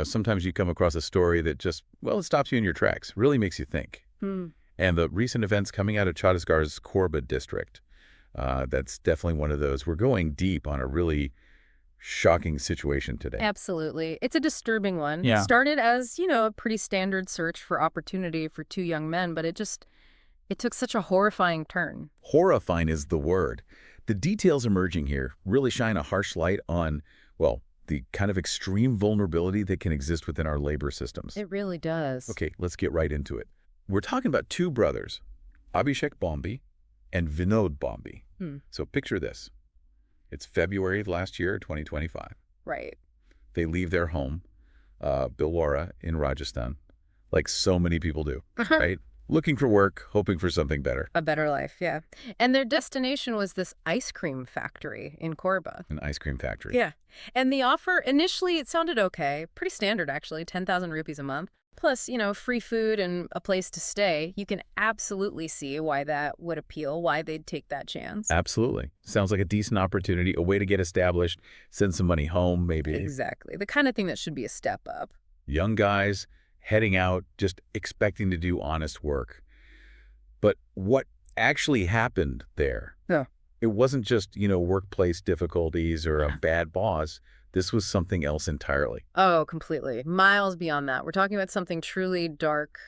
Sometimes you come across a story that just, well, it stops you in your tracks, really makes you think. Hmm. And the recent events coming out of Chhattisgarh's Korba district, that's definitely one of those. We're going deep on a really shocking situation today. Absolutely. It's a disturbing one. Yeah. Started as, a pretty standard search for opportunity for two young men, but it took such a horrifying turn. Horrifying is the word. The details emerging here really shine a harsh light on, well, the kind of extreme vulnerability that can exist within our labor systems. It really does. Okay, let's get right into it. We're talking about two brothers, Abhishek Bhambi and Vinod Bhambi. So picture this. It's February of last year, 2025. Right. They leave their home, Bhilwara in Rajasthan, like so many people do, right? Looking for work, hoping for something better. A better life, yeah. And their destination was this ice cream factory in Korba. An ice cream factory. Yeah. And the offer, initially, it sounded okay. Pretty standard, actually. 10,000 rupees a month. Plus, free food and a place to stay. You can absolutely see why that would appeal, why they'd take that chance. Absolutely. Sounds like a decent opportunity, a way to get established, send some money home, maybe. Exactly. The kind of thing that should be a step up. Young guys heading out, just expecting to do honest work. But what actually happened there? Yeah. It wasn't just, workplace difficulties or a bad boss. This was something else entirely. Oh, completely. Miles beyond that. We're talking about something truly dark,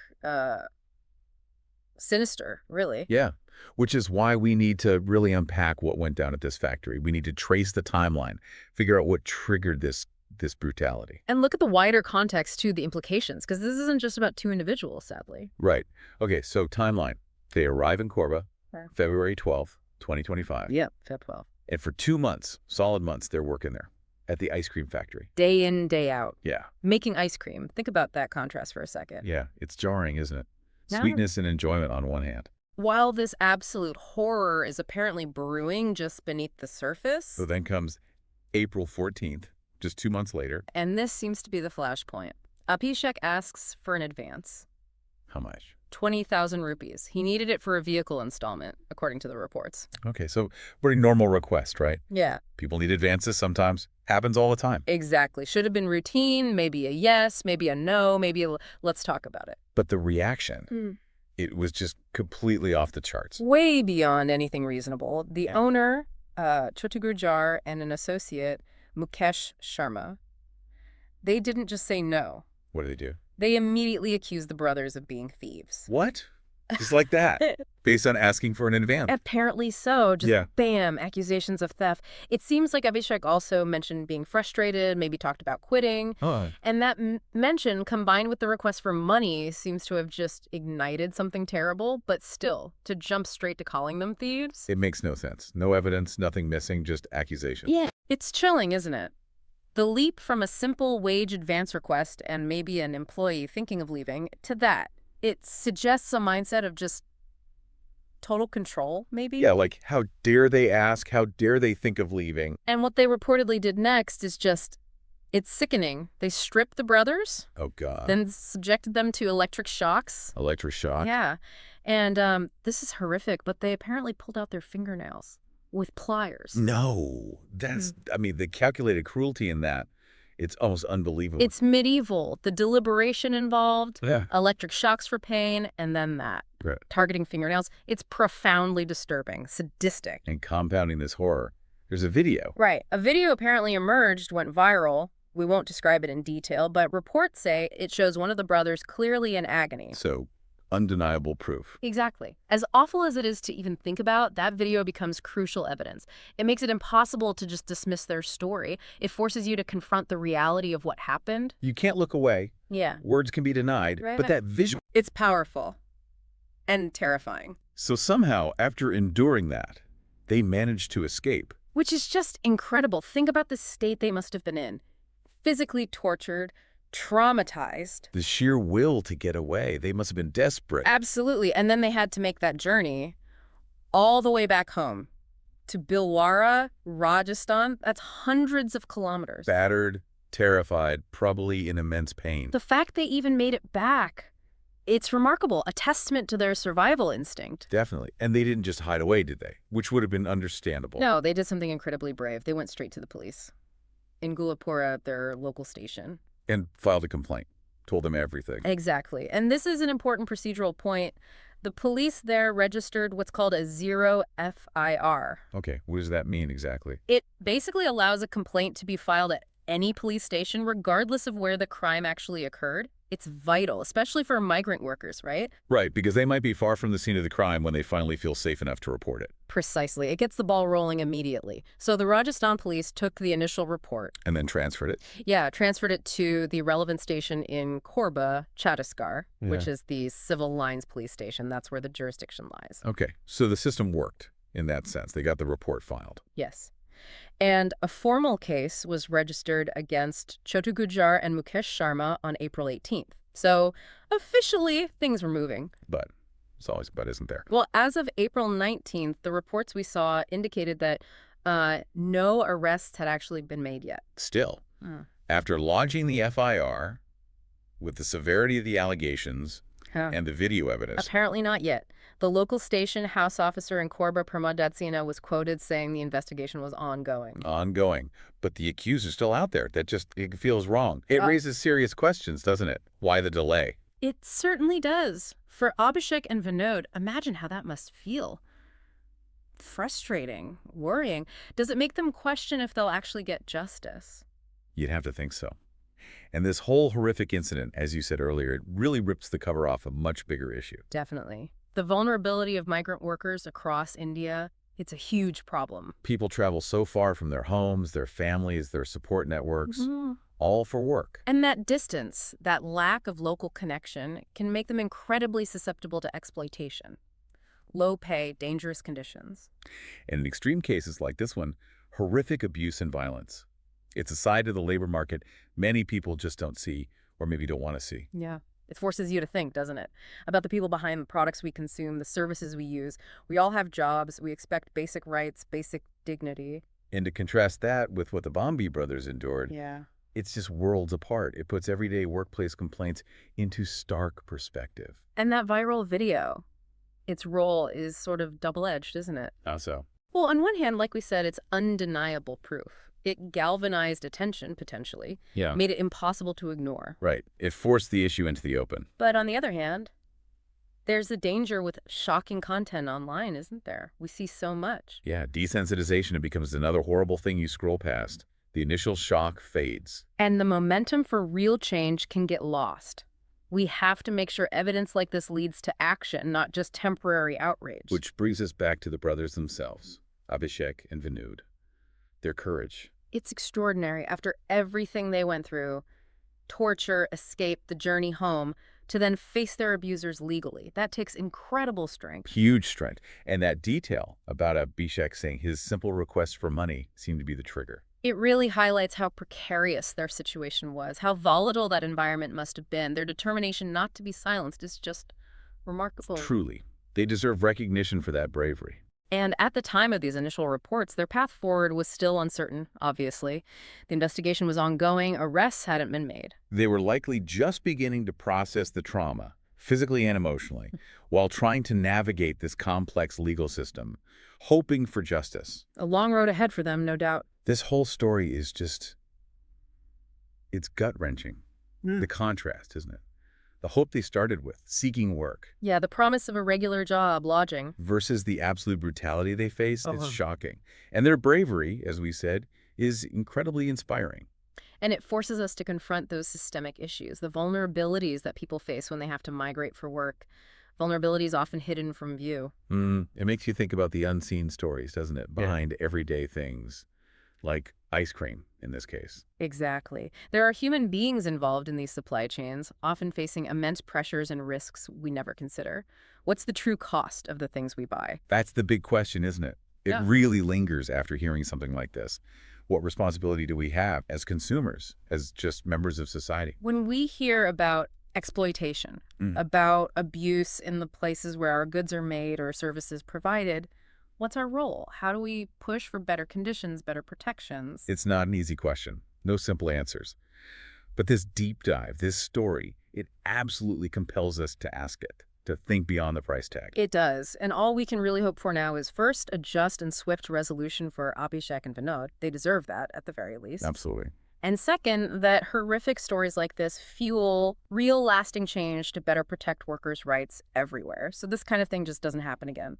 sinister, really. Yeah, which is why we need to really unpack what went down at this factory. We need to trace the timeline, figure out what triggered this brutality. And look at the wider context, too, the implications, because this isn't just about two individuals, sadly. Right. Okay, so timeline. They arrive in Korba, Okay. February 12th, 2025. Yep, Feb 12. And for 2 months, solid months, they're working there at the ice cream factory. Day in, day out. Yeah. Making ice cream. Think about that contrast for a second. Yeah, it's jarring, isn't it? Yeah. Sweetness and enjoyment on one hand. While this absolute horror is apparently brewing just beneath the surface, So then comes April 14th, just 2 months later. and this seems to be the flashpoint. Abhishek asks for an advance. How much? 20,000 rupees. He needed it for a vehicle installment, according to the reports. Okay, so pretty normal request, right? Yeah, People need advances sometimes. Happens all the time. exactly. Should have been routine, maybe a yes, maybe a no, maybe a let's talk about it. But the reaction, it was just completely off the charts. Way beyond anything reasonable. The Yeah. owner, Chhotu Gurjar, and an associate, Mukesh Sharma, they didn't just say no. What do they do? They immediately accused the brothers of being thieves. What? Just like that? Based on asking for an advance? Apparently so. Just Yeah. bam, accusations of theft. It seems like Abhishek also mentioned being frustrated, maybe talked about quitting. Oh, And that mention, combined with the request for money, seems to have just ignited something terrible. But still, to jump straight to calling them thieves? it makes no sense. No evidence, nothing missing, just accusation. Yeah. It's chilling, isn't it? The leap from a simple wage advance request and maybe an employee thinking of leaving to that. It suggests a mindset of just total control, maybe? Yeah, like how dare they ask? How dare they think of leaving? And what they reportedly did next is just, it's sickening. They stripped the brothers, Oh, God. then subjected them to electric shocks. Electric shock? Yeah. And this is horrific, but they apparently pulled out their fingernails with pliers. No. That's, I mean, the calculated cruelty in that, it's almost unbelievable. It's medieval. The deliberation involved, Yeah. electric shocks for pain, and then that. Right. Targeting fingernails. It's profoundly disturbing, sadistic. And compounding this horror, there's a video. Right. A video apparently emerged, went viral. We won't describe it in detail, but reports say it shows one of the brothers clearly in agony. So, undeniable proof. Exactly. As awful as it is to even think about, that video becomes crucial evidence. It makes it impossible to just dismiss their story. It forces you to confront the reality of what happened. You can't look away. Yeah. Words can be denied. Right. But that visual. It's powerful and terrifying. So somehow, after enduring that, they managed to escape. Which is just incredible. Think about the state they must have been in. Physically tortured, traumatized. The sheer will to get away. They must have been desperate. Absolutely. And then they had to make that journey all the way back home to Bhilwara, Rajasthan. That's hundreds of kilometers. Battered, terrified, probably in immense pain. The fact they even made it back, it's remarkable, a testament to their survival instinct. Definitely. And they didn't just hide away, did they? Which would have been understandable. No, they did something incredibly brave. They went straight to the police in Gulapura, their local station. And filed a complaint. Told them everything. Exactly. And this is an important procedural point. The police there registered what's called a 0 FIR. Okay, what does that mean exactly? It basically allows a complaint to be filed at any police station, regardless of where the crime actually occurred. It's vital, especially for migrant workers, right? Right, because they might be far from the scene of the crime when they finally feel safe enough to report it. Precisely. It gets the ball rolling immediately. So the Rajasthan police took the initial report. And then transferred it? Yeah, transferred it to the relevant station in Korba, Chhattisgarh, which is the civil lines police station. That's where the jurisdiction lies. Okay, so the system worked in that sense. They got the report filed. Yes. And a formal case was registered against Chhotu Gurjar and Mukesh Sharma on April 18th. So officially, things were moving. But it's always a but, isn't there? Well, as of April 19th, the reports we saw indicated that no arrests had actually been made yet. Still, after lodging the FIR, with the severity of the allegations and the video evidence... Apparently not yet. The local station house officer in Korba, Pramod Datsina, was quoted saying the investigation was ongoing. Ongoing. But the accused is still out there. That just it feels wrong. It raises serious questions, doesn't it? Why the delay? It certainly does. For Abhishek and Vinod, imagine how that must feel. Frustrating, worrying. Does it make them question if they'll actually get justice? You'd have to think so. And this whole horrific incident, as you said earlier, it really rips the cover off a much bigger issue. Definitely. The vulnerability of migrant workers across India, it's a huge problem. People travel so far from their homes, their families, their support networks, all for work. And that distance, that lack of local connection, can make them incredibly susceptible to exploitation. Low pay, dangerous conditions. And in extreme cases like this one, horrific abuse and violence. It's a side of the labor market many people just don't see or maybe don't want to see. Yeah. It forces you to think, doesn't it? About the people behind the products we consume, the services we use. We all have jobs. We expect basic rights, basic dignity. And to contrast that with what the Bhambi brothers endured, it's just worlds apart. It puts everyday workplace complaints into stark perspective. And that viral video, its role is sort of double-edged, isn't it? How so? Well, on one hand, like we said, it's undeniable proof. It galvanized attention, potentially, made it impossible to ignore. Right. It forced the issue into the open. But on the other hand, there's a danger with shocking content online, isn't there? We see so much. Yeah, desensitization, it becomes another horrible thing you scroll past. The initial shock fades. And the momentum for real change can get lost. We have to make sure evidence like this leads to action, not just temporary outrage. Which brings us back to the brothers themselves, Abhishek and Vinod. Their courage. It's extraordinary. After everything they went through, torture, escape, the journey home, to then face their abusers legally. That takes incredible strength. Huge strength. And that detail about Abhishek saying his simple request for money seemed to be the trigger. It really highlights how precarious their situation was, how volatile that environment must have been. Their determination not to be silenced is just remarkable. Truly. They deserve recognition for that bravery. And at the time of these initial reports, their path forward was still uncertain, obviously. The investigation was ongoing. Arrests hadn't been made. They were likely just beginning to process the trauma, physically and emotionally, while trying to navigate this complex legal system, hoping for justice. A long road ahead for them, no doubt. This whole story is just... it's gut-wrenching. The contrast, isn't it? The hope they started with, seeking work. Yeah, the promise of a regular job, lodging. Versus the absolute brutality they face, it's shocking. And their bravery, as we said, is incredibly inspiring. And it forces us to confront those systemic issues, the vulnerabilities that people face when they have to migrate for work. Vulnerabilities often hidden from view. It makes you think about the unseen stories, doesn't it? Behind everyday things, like ice cream in this case. Exactly. There are human beings involved in these supply chains, often facing immense pressures and risks we never consider. What's the true cost of the things we buy? That's the big question, isn't it? It really lingers after hearing something like this. What responsibility do we have as consumers, as just members of society? When we hear about exploitation, about abuse in the places where our goods are made or services provided, what's our role? How do we push for better conditions, better protections? It's not an easy question. No simple answers. But this deep dive, this story, it absolutely compels us to ask it, to think beyond the price tag. It does. And all we can really hope for now is first, a just and swift resolution for Abhishek and Vinod. They deserve that, at the very least. Absolutely. And second, that horrific stories like this fuel real lasting change to better protect workers' rights everywhere. So this kind of thing just doesn't happen again.